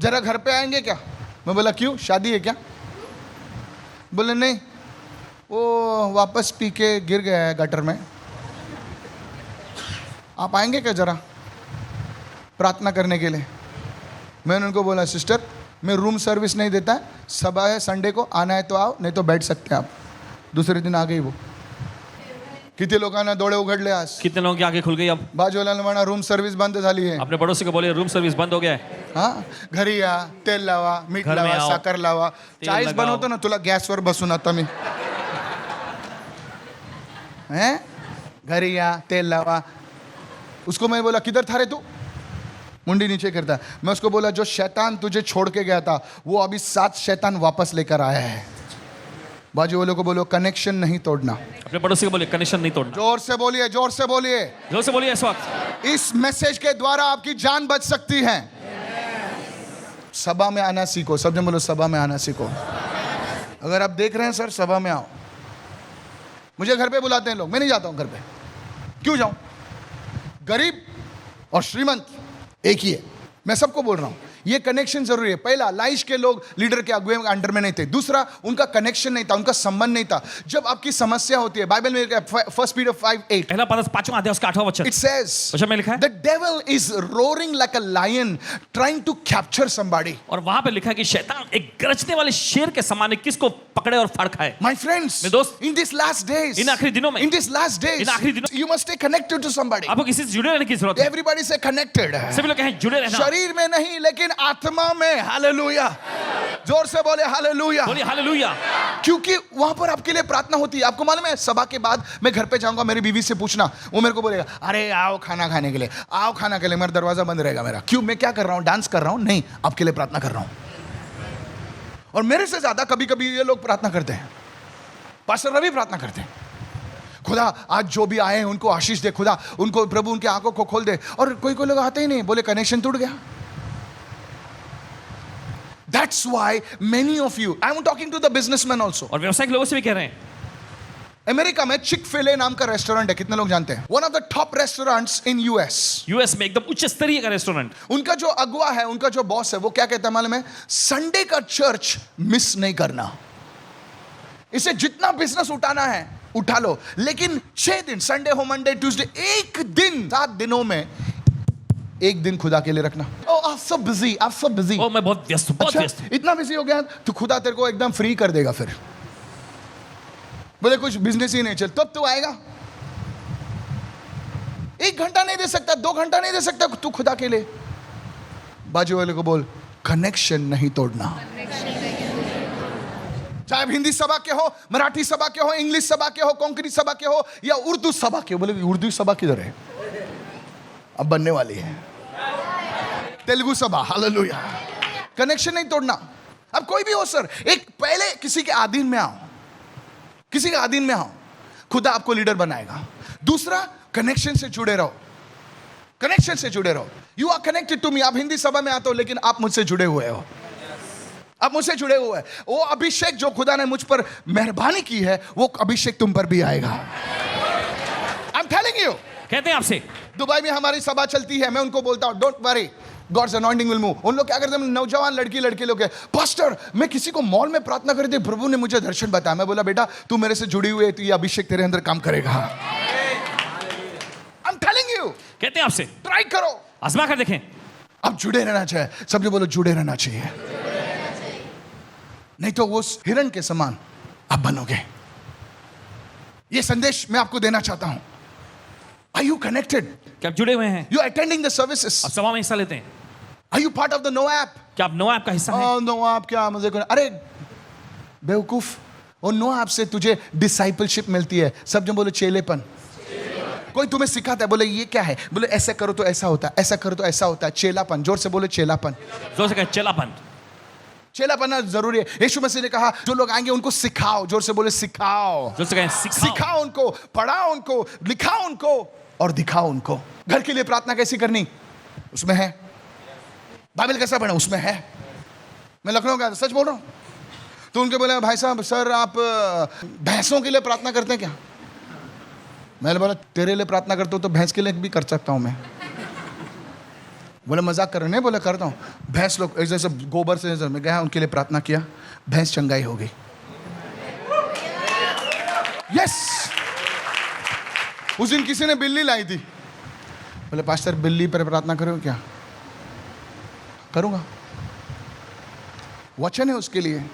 जरा घर पे आएंगे क्या? मैं बोला क्यों, शादी है क्या? बोले नहीं, वो वापस पी के गिर गया है गटर में, आप आएंगे क्या जरा प्रार्थना करने के लिए? मैंने उनको बोला सिस्टर मैं रूम सर्विस नहीं देता है, सभा है संडे को, आना है तो आओ, नहीं तो बैठ सकते हैं आप। दूसरे दिन आ गई वो। कितने लोग आना दौड़े उघड़ ले आज। कितने लोगों की आंखें खुल गई। अब बाजू वाला रूम सर्विस बंद झाली है। अपने पड़ोसी को बोले रूम सर्विस बंद हो गया है। हाँ, घरी या तेल लावा, मीठ घर में लावा, आओ, साखर लावा, चाळीस लगाओ. बनवतो ना तुला गॅसवर बसून आता मी। हैं? घरी या तेल लावा। उसको मैं बोला किधर था रे तू? मुंडी नीचे करता। मैं उसको बोला जो शैतान तुझे छोड़ के गया था वो अभी 7 शैतान वापस लेकर आया है। बाजू वालों को बोलो कनेक्शन नहीं तोड़ना। अपने पड़ोसी को बोले कनेक्शन नहीं तोड़ना। जोर से बोलिए, जोर से बोलिए। जोर से बोलिए इस वक्त। इस मैसेज के द्वारा आपकी जान बच सकती है। सभा में आना सीखो। सबने बोलो सभा में आना सीखो। अगर आप देख रहे हैं सर सभा में आओ। मुझे घर पे बुलाते हैं लोग, मैं नहीं जाता हूं घर पे। क्यों जाऊं? गरीब और श्रीमंत एक ही है। मैं सबको बोल रहा हूं ये कनेक्शन जरूरी है। पहला, लाइश के लोग लीडर के अगुवे के अंडर में नहीं थे। दूसरा, उनका कनेक्शन नहीं था, उनका संबंध नहीं था। जब आपकी समस्या होती है, बाइबल में 1 पीटर 5:8 पहला पद 5वां अध्याय उसका 8वां वचन। It says, वचन में लिखा है the devil is roaring like a lion trying to capture somebody. और वहां पे लिखा है कि शैतान एक गरजने वाले शेर के समान है, किसको पकड़े और फाड़ खाए। My friends, मेरे दोस्त, in these last days, इन आखिरी दिनों में, in these last days, इन आखिरी दिनों, you must stay connected to somebody. आपको किसी से जुड़े रहने की जरूरत है। Everybody say connected. सभी लोग कहें जुड़े रहना। शरीर में नहीं लेकिन आत्मा में। हालेलुया। जोर से बोले हालेलुया। बोलिए हालेलुया। क्योंकि वहां पर आपके लिए प्रार्थना होती है। आपको मालूम है सभा के बाद मैं घर पे जाऊंगा, मेरी बीवी से पूछना, वो मेरे को बोलेगा अरे आओ खाना खाने के लिए, आओ खाना के लिए। मेरा दरवाजा बंद रहेगा मेरा। क्यों? मैं क्या कर रहा हूं? डांस कर रहा हूं? नहीं, आपके लिए प्रार्थना कर रहा हूं। और मेरे से ज्यादा कभी कभी ये लोग प्रार्थना करते हैं। पास्टर रवि प्रार्थना करते हैं, खुदा आज जो भी आए हैं उनको आशीष दे, खुदा उनको प्रभु उनकी आंखों को खोल दे। और कोई कोई लोग आते ही नहीं, बोले कनेक्शन टूट गया। That's why many of you, I'm talking to the businessmen also. और व्यवसायिक लोगों से भी कह रहे हैं। अमेरिका में चिक-फिल-ए नाम का रेस्टोरेंट है, कितने लोग जानते हैं? One of the top restaurants in US. US में एकदम उच्च स्तरीय का रेस्टोरेंट। उनका जो अगुआ है, उनका जो बॉस है, वो क्या कहता है मालूम है? संडे का चर्च मिस नहीं करना। इसे जितना बिजनेस उठाना है उठा लो, लेकिन 6 दिन, संडे हो, मंडे, ट्यूसडे, एक दिन, 7 दिनों में एक दिन खुदा के लिए रखना। ओ आप सब बिजी, आप सब बिजी। ओ मैं बहुत व्यस्त हूं, बहुत व्यस्त हूं। इतना बिजी हो गया तो खुदा तेरे को एकदम फ्री कर देगा। फिर बोले कुछ बिजनेस ही नहीं चल, तब तू आएगा। 1 घंटा नहीं दे सकता, 2 घंटा नहीं दे सकता तू खुदा के लिए। बाजू वाले को बोल कनेक्शन नहीं तोड़ना। चाहे आप हिंदी सभा के हो, मराठी सभा के हो, इंग्लिश सभा के हो, कोंकणी सभा के हो या उर्दू सभा के हो। बोले उर्दू सभा किधर है? अब बनने वाली है। तेलुगु सभा। हालेलुया। कनेक्शन नहीं तोड़ना। अब कोई भी हो सर, एक पहले किसी के अधीन में आओ, किसी के अधीन में आओ, खुदा आपको लीडर बनाएगा। दूसरा, कनेक्शन से जुड़े रहो, कनेक्शन से जुड़े रहो। You are connected to me. आप हिंदी सभा में आते हो लेकिन आप मुझसे जुड़े हुए हो, आप मुझसे जुड़े हुए हैं। वो अभिषेक जो खुदा ने मुझ पर मेहरबानी की है, वो अभिषेक तुम पर भी आएगा। I am telling you. कहते हैं आपसे, दुबई में हमारी सभा चलती है, मैं उनको बोलता हूं don't worry, God's anointing will move. उन लोग क्या करते हैं, नौजवान लड़के लोग, पास्टर मैं किसी को मॉल में प्रार्थना कर दी, प्रभु ने मुझे दर्शन बताया। मैं बोला बेटा तू मेरे से जुड़ी हुई है, तो ये अभिषेक तेरे अंदर काम करेगा। I am telling you. कहते हैं आपसे, ट्राई करो, आजमा कर देखें। अब जुड़े रहना चाहिए। सबने बोलो जुड़े रहना चाहिए। नहीं तो वो उस हिरण के समान आप बनोगे। ये संदेश मैं आपको देना चाहता हूं। Are you connected? क्या आप जुड़े हुए हैं? You attending the services? आप सभा में हिस्सा लेते हैं? Are you part of the no app? क्या आप नो ऐप का हिस्सा हैं? नो ऐप क्या मजे को? अरे बेवकूफ, वो नो ऐप से तुझे डिसाइपलशिप मिलती है। सब जन बोले चेलेपन। कोई तुम्हें सिखाता है, बोले ये क्या है, बोले ऐसा करो तो ऐसा होता है, ऐसा करो तो ऐसा होता है। चेलापन, जोर से बोले चेलापन। जोर से कहे चेलापन। चेलापन जरूरी है। यीशु मसीह ने कहा जो लोग आएंगे उनको सिखाओ, जोर से बोले सिखाओ। जोर से कहे सिखाओ। सिखाओ उनको, पढ़ाओ उनको, लिखाओ उनको और दिखाओ उनको। घर के लिए प्रार्थना कैसी करनी उसमें है, बाइबल कैसा पढ़ना उसमें है। मैं लखनऊ का सच बोल रहा हूँ। तो उनके बोले भाई साहब सर आप भैंसों के लिए प्रार्थना करते हैं क्या? मैंने बोला तेरे लिए प्रार्थना करता हूँ तो भैंस के लिए भी कर सकता हूँ मैं। बोले मजाक कर रहे? नहीं, बोले करता हूँ। भैंस लोग जैसे गोबर से मैं गया उनके लिए प्रार्थना किया, भैंस चंगाई हो गई। यस। उस दिन किसी ने बिल्ली लाई थी, बोले पास्टर बिल्ली पर प्रार्थना करो क्या? करूंगा, वचन है उसके लिए।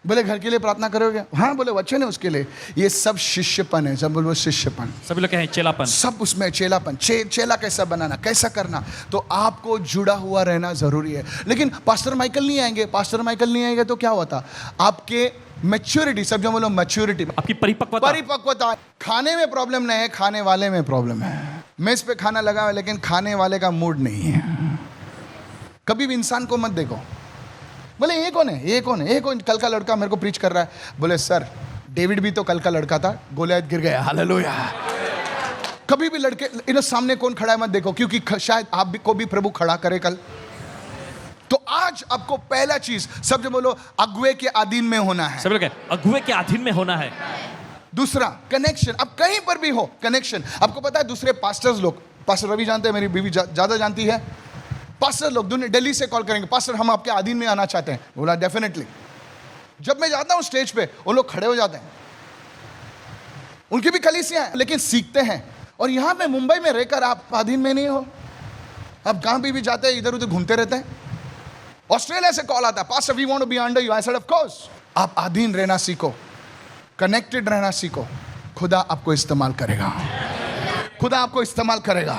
बोले घर के लिए प्रार्थना करोगे? हाँ, बोले वचन है उसके लिए। ये सब शिष्यपन है। सब बोलो शिष्यपन। सभी लोग कहें चेलापन। सब उसमें चेलापन। चेला कैसा बनाना, कैसा करना, तो आपको जुड़ा हुआ रहना जरूरी है। लेकिन पास्टर माइकल नहीं आएंगे, पास्टर माइकल नहीं आएंगे तो क्या होता? आपके मैच्योरिटी, सब जो बोलो मैच्योरिटी, आपकी परिपक्वता। खाने में प्रॉब्लम नहीं है, खाने वाले में प्रॉब्लम है। मेज पे खाना लगा है लेकिन खाने वाले का मूड नहीं है। कभी भी इंसान को मत देखो, बोले ये कौन है, ये कौन है, ये कौन, कल का लड़का मेरे को प्रीच कर रहा है। बोले सर डेविड भी तो कल का लड़का था, गोलियत गिर गया। हालेलुया। कभी भी लड़के इन सामने कौन खड़ा है मत देखो, क्योंकि शायद आप भी को भी प्रभु खड़ा करे कल। तो आज आपको पहला चीज, सब जो बोलो अगुए के अधीन में होना है। सब लोग कहें अगुए के अधीन में होना है। दूसरा कनेक्शन। अब कहीं पर भी हो कनेक्शन। आपको पता है दूसरे पास्टर्स लोग, पास्टर रवि जानते हैं, मेरी बीवी ज्यादा जानती है, पास्टर लोग दुनिया दिल्ली से कॉल करेंगे, पास्टर हम आपके अधीन में आना चाहते हैं। बोला डेफिनेटली। जब मैं जाता हूं स्टेज पे वो लोग खड़े हो जाते हैं। उनकी भी कलीसियां हैं लेकिन सीखते हैं। और यहां पे मुंबई में रहकर आप अधीन में नहीं हो, आप कहां भी जाते हैं इधर उधर घूमते रहते हैं। ऑस्ट्रेलिया से कॉल आता है, pastor we want to be under you. I said of course. आप अधीन रहना सीखो, कनेक्टेड रहना सीखो, खुदा आपको इस्तेमाल करेगा। खुदा आपको इस्तेमाल करेगा।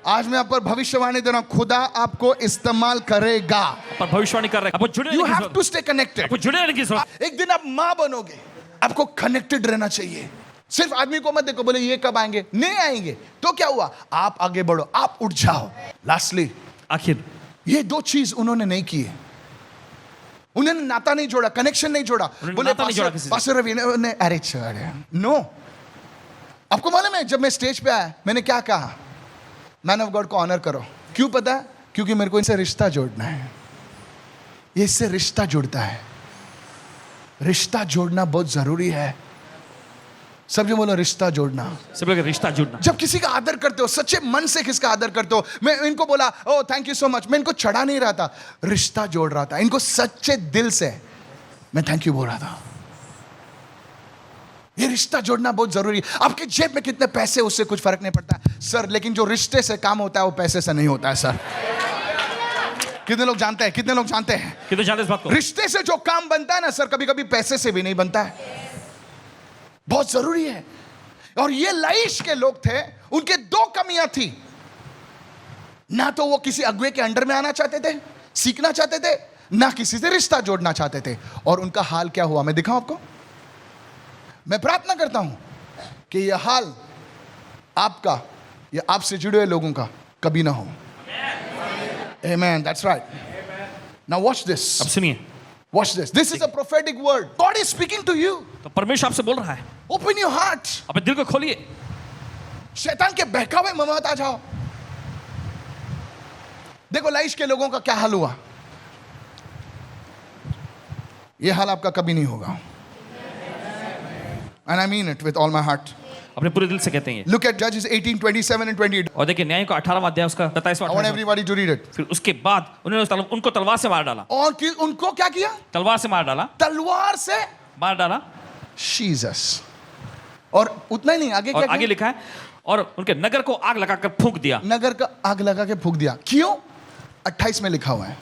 आज मैं आपको भविष्यवाणी दे रहा हूं, खुदा आपको इस्तेमाल करेगा। पर भविष्यवाणी कर रहे हैं, आपको जुड़े यू रहने की हैव जरूरत टू स्टे कनेक्टेड। आपको जुड़े रहने की जरूरत। एक दिन आप मां बनोगे, आपको कनेक्टेड रहना चाहिए। सिर्फ आदमी को मत देखो, बोले ये कब आएंगे, नहीं आएंगे तो क्या हुआ, आप आगे बढ़ो, आप उठ जाओ। लास्टली आखिर ये दो चीज उन्होंने नहीं की है। उन्होंने नाता नहीं जोड़ा, कनेक्शन नहीं जोड़ा। बोले पास्टर रवि ने अरे छोड़, नो। आपको मालूम है जब मैं स्टेज पे आया मैंने क्या कहा? मैन ऑफ गॉड को ऑनर करो। क्यों पता है? क्योंकि मेरे को इनसे रिश्ता जोड़ना है। ये इससे रिश्ता जुड़ता है। रिश्ता जोड़ना बहुत जरूरी है। सब जो बोलो रिश्ता जोड़ना। सब लोग रिश्ता जोड़ना। जब किसी का आदर करते हो, सच्चे मन से किसका आदर करते हो, मैं इनको बोला ओ थैंक यू सो मच, मैं इनको चढ़ा नहीं रहा था, रिश्ता जोड़ रहा था। इनको सच्चे दिल से मैं थैंक यू बोल रहा था। ये रिश्ता जोड़ना बहुत जरूरी है। आपके जेब में कितने पैसे उससे कुछ फर्क नहीं पड़ता सर, लेकिन जो रिश्ते से काम होता है वो पैसे से नहीं होता है सर। कितने लोग जानते हैं? कितने लोग जानते हैं? कितने जानते हैं इस बात को? रिश्ते से जो काम बनता है ना सर, कभी कभी पैसे से भी नहीं बनता है। बहुत जरूरी है। और ये लाइश के लोग थे, उनके दो कमियां थी। ना तो वो किसी अगुए के अंडर में आना चाहते थे, सीखना चाहते थे, ना किसी से रिश्ता जोड़ना चाहते थे। और उनका हाल क्या हुआ मैं दिखाऊं आपको। मैं प्रार्थना करता हूं कि यह हाल आपका या आपसे जुड़े हुए लोगों का कभी ना हो। Amen. That's right. Now watch this. अब सुनिए, Watch this. This is a prophetic word. God is speaking to you. तो परमेश्वर आपसे बोल रहा है। Open your heart. अपने दिल को खोलिए। शैतान के बहकावे में मत आ जाओ। देखो लाइश के लोगों का क्या हाल हुआ। यह हाल आपका कभी नहीं होगा। And I mean it with all my heart. अपने पूरे दिल से कहते हैं ये। Look at Judges 18:27 and 28. और देखिए न्याय का 18वां अध्याय उसका 27वां। I want everybody to read it. फिर उसके बाद उन्होंने उनको तलवार से मार डाला। और उनको क्या किया? तलवार से मार डाला। तलवार से मार डाला। Jesus. और उतना ही नहीं, आगे क्या? आगे लिखा है और उनके नगर को आग लगाकर फूंक दिया। नगर का आग लगा के फूंक दिया। क्यों? 28 में लिखा हुआ है।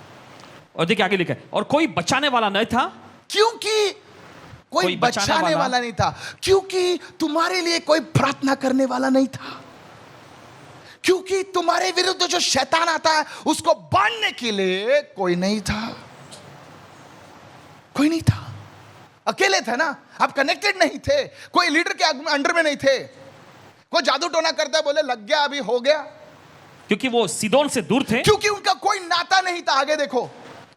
और देखिए आगे लिखा है, और कोई बचाने वाला नहीं था। क्योंकि कोई बचाने वाला नहीं था, क्योंकि तुम्हारे लिए कोई प्रार्थना करने वाला नहीं था, क्योंकि तुम्हारे विरुद्ध जो शैतान आता है उसको बांधने के लिए कोई नहीं था। कोई नहीं था, अकेले थे ना, आप कनेक्टेड नहीं थे, कोई लीडर के अंडर में नहीं थे, कोई जादू टोना करता है बोले लग गया अभी हो गया, क्योंकि वो सीदोन से दूर थे, क्योंकि उनका कोई नाता नहीं था। आगे देखो,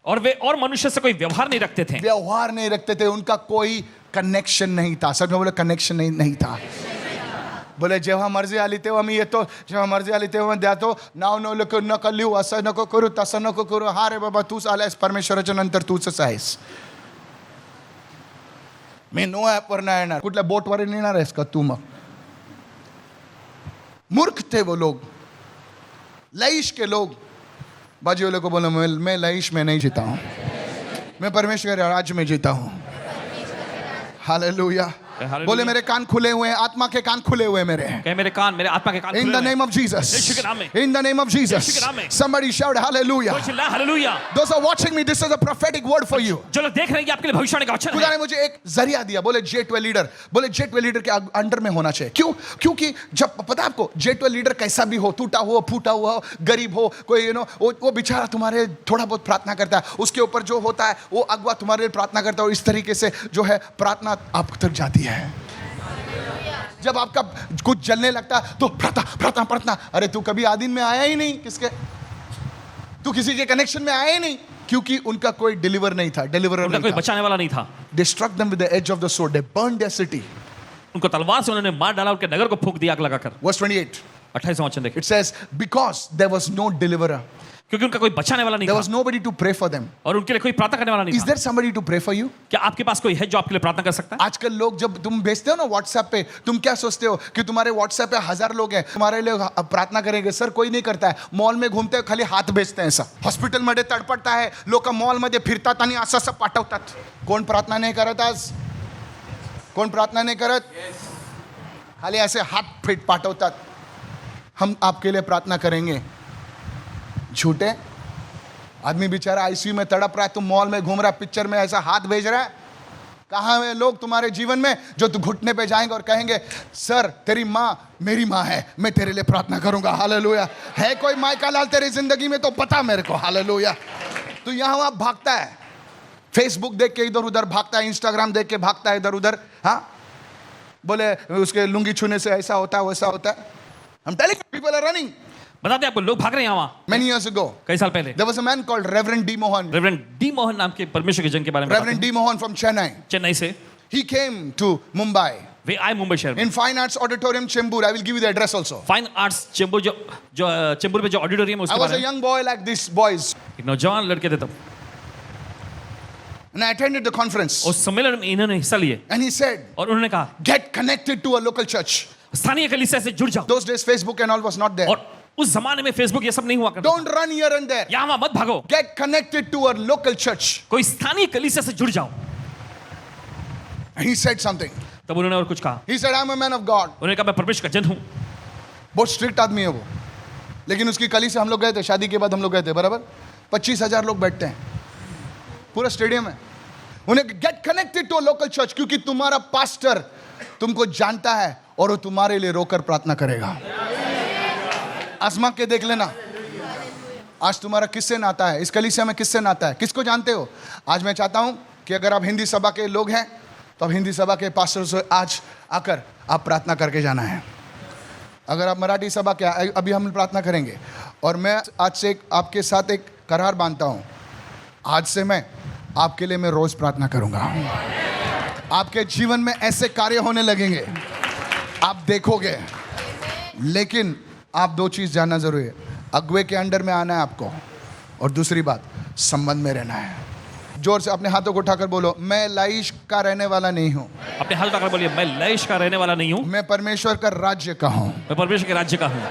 और वे और मनुष्य से कोई व्यवहार नहीं रखते थे। व्यवहार नहीं रखते थे, उनका कोई कनेक्शन नहीं था। सब में बोले कनेक्शन नहीं था। बोले जेव्हा मर्जी आली तेव्हा मी येतो, जेव्हा मर्जी आली तेव्हा द्या, तो नाव नको लिहू, असं नको करू, तसं नको करू, हा रे बाबा तूच आलायस परमेश्वराच्या नंतर, तूच आहेस, मी नो ॲपवर नाही येणार, कुठल्या बोटवर येणार आहेस का तू? मग मूर्ख थे वो लोग, लईश के लोग। बाजी वाले को बोलो मैं लईश में नहीं जीता हूं, मैं परमेश्वर के राज्य में जीता हूं। हालेलुया। बोले मेरे कान खुले हुए हैं, आत्मा के कान खुले हुए हैं मेरे। कहे मेरे कान, मेरे आत्मा के कान in the name of Jesus, यीशु के नाम में, in the name of Jesus, यीशु के नाम में। somebody shout hallelujah। कोई चिल्लाए hallelujah. Those are watching me, this is a prophetic word for you। जो लोग देख रहे हैं, ये आपके लिए भविष्यवाणी का वचन खुदा है। ने मुझे एक जरिया दिया, बोले J12 लीडर, बोले J12 लीडर के अंडर में होना चाहिए। क्यों? क्योंकि जब पता है आपको J12 लीडर कैसा भी हो, टूटा हुआ, फूटा हुआ, गरीब हो, कोई वो बेचारा तुम्हारे थोड़ा बहुत प्रार्थना करता है, उसके ऊपर जो होता है वो अगवा तुम्हारे लिए प्रार्थना करता है, और इस तरीके से जो है प्रार्थना आप तक जाती है। जब आपका कुछ जलने लगता तो प्रार्थना, अरे तू कभी आदीन में आया ही नहीं, किसके, तू किसी के कनेक्शन में आया ही नहीं, क्योंकि उनका कोई डिलीवर नहीं था, डिलीवरर उनका नहीं कोई था। बचाने वाला नहीं था। They struck them with the edge of the sword, they burned their city। उनको तलवार से उन्होंने मार डाला, उनके नगर को फूंक दिया आग लगाकर। Verse 28, 28वां वचन देखिए, it says because there was no deliverer, क्योंकि उनका कोई बचाने वाला नहीं there था, was nobody to pray for them। और उनके लिए कोई प्रार्थना करने वाला नहीं Is था। there somebody to pray for you? क्या आपके पास कोई है जो आपके लिए प्रार्थना कर सकता है? आजकल लोग जब तुम भेजते हो ना व्हाट्सएप पे, तुम क्या सोचते हो कि तुम्हारे व्हाट्सएप पे 1000 लोग हैं, तुम्हारे लिए प्रार्थना करेंगे? सर कोई नहीं करता है। मॉल में घूमते खाली हात भेजते हैं, ऐसा हॉस्पिटल मध्ये तडपडता है लोक, मॉल मध्ये फिरतात आणि असं पाठवतात। कोण प्रार्थना नहीं करत आज? कोण प्रार्थना नहीं करत? खाली ऐसे हाथ फिट पाठवतात, हम आपके लिए प्रार्थना करेंगे। झूठे आदमी बेचारा आईसीयू में तड़प रहा है, तुम मॉल में घूम रहा है, पिक्चर में ऐसा हाथ भेज रहा है। कहाँ है लोग तुम्हारे जीवन में जो तू घुटने पे जाएंगे और कहेंगे सर तेरी माँ मेरी माँ है, मैं तेरे लिए प्रार्थना करूंगा। हालेलुया। है कोई माइका लाल तेरी जिंदगी में तो बता मेरे को। हालेलुया। तो यहाँ वहाँ भागता है, फेसबुक देख के इधर उधर भागता है, इंस्टाग्राम देख के भागता है इधर उधर। हाँ, बोले उसके लुंगी छूने से ऐसा होता है वैसा होता है। I'm telling you, people are running। बताते आपको, लोग भाग रहे हैं यहाँ। Many years ago, कई साल पहले there was a man called Reverend D. Mohan। Reverend D Mohan नाम के परमेश्वर के जन के बारे में Reverend D. Mohan from Chennai। Chennai से He came to Mumbai वे आए मुंबई शहर में। in Fine Arts Auditorium, Chembur। I will give you the address also। Fine arts Chembur, जो चेंबूर में जो ऑडिटोरियम है I उसके was बारे a में। young boy like these boys, एक नौजवान लड़के थे तब, and I attended the conference। उस सम्मेलन में इन्होंने हिस्सा लिए, And he said, और उन्होंने कहा get connected to a local church। स्थानीय कलीसिया से जुड़ जाओ। Those days Facebook and all was not there। और उस जमाने में फेसबुक ये सब नहीं हुआ करता। Don't run here and there। यहाँ वहाँ मत भागो, Get connected to a local church। कोई स्थानीय कलीसिया से जुड़ जाओ। And he said something। तब उन्होंने और कुछ कहा। He said, I'm a man of God। उन्होंने कहा मैं परमेश्वर का जन हूँ। बहुत स्ट्रिक्ट आदमी है वो, लेकिन उसकी कली से हम लोग गए थे, शादी के बाद हम लोग गए थे, बराबर 25,000 लोग बैठते हैं, पूरा स्टेडियम है। उन्हें get connected to a local church, क्योंकि तुम्हारा पास्टर तुमको जानता है और वो तुम्हारे लिए रोकर प्रार्थना करेगा। आजमा के देख लेना, आज तुम्हारा किससे नाता है, इस कलीसिया में किससे नाता है, किसको जानते हो? आज मैं चाहता हूं कि अगर आप हिंदी सभा के लोग हैं तो आप हिंदी सभा के पास्टर से आज आकर आप प्रार्थना करके जाना है। अगर आप मराठी सभा के, अभी हम प्रार्थना करेंगे, और मैं आज से आपके साथ एक करार बांधता हूं, आज से मैं आपके लिए मैं रोज प्रार्थना करूंगा। आपके जीवन में ऐसे कार्य होने लगेंगे, आप देखोगे। लेकिन आप दो चीज जानना जरूरी है, अगुवे के अंडर में आना है आपको, और दूसरी बात संबंध में रहना है। जोर से अपने हाथों को उठाकर बोलो, मैं लाइश का रहने वाला नहीं हूं, अपने हाथ उठाकर बोलिए, मैं लैश का रहने वाला नहीं हूँ, मैं परमेश्वर का राज्य का हूं। मैं परमेश्वर के राज्य का हूँ।